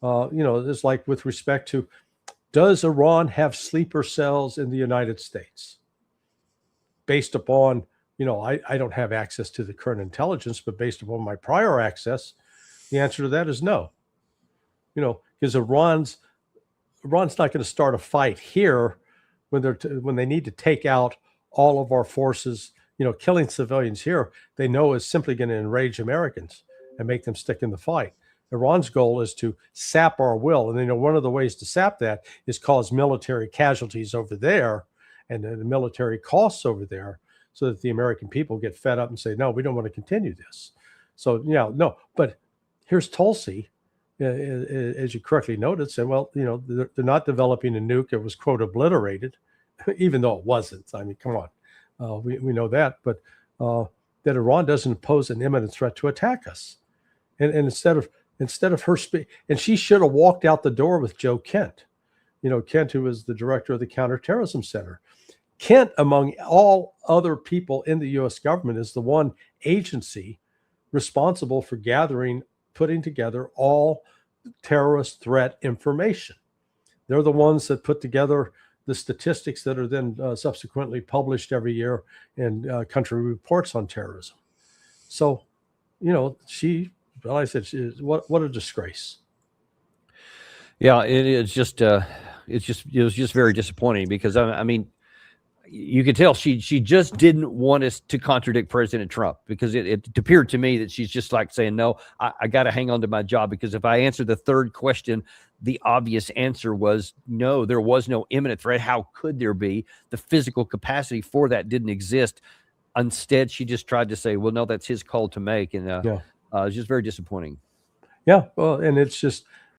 It's like with respect to, does Iran have sleeper cells in the United States? Based upon, I don't have access to the current intelligence, but based upon my prior access, the answer to that is no. Because Iran's not going to start a fight here when they need to take out all of our forces. Killing civilians here, they know is simply going to enrage Americans and make them stick in the fight. Iran's goal is to sap our will, and one of the ways to sap that is cause military casualties over there and the military costs over there, so that the American people get fed up and say, no, we don't want to continue this. So yeah, no, but here's Tulsi, as you correctly noted, said, well, they're not developing a nuke. It was, quote, obliterated, even though it wasn't. I mean, come on. We know that, but that Iran doesn't pose an imminent threat to attack us. And instead of her and she should have walked out the door with Joe Kent, Kent, who was the director of the Counterterrorism Center. Kent, among all other people in the U.S. government, is the one agency responsible for putting together all terrorist threat information. They're the ones that put together the statistics that are then subsequently published every year in country reports on terrorism. So, I said, what a disgrace. Yeah, it was just very disappointing, because I mean, you could tell she just didn't want us to contradict President Trump, because it appeared to me that she's just like saying, no, I got to hang on to my job, because if I answer the third question, the obvious answer was no, there was no imminent threat. How could there be? The physical capacity for that didn't exist. Instead, she just tried to say, well, no, that's his call to make. And it was just very disappointing. Yeah. Well, and it's just,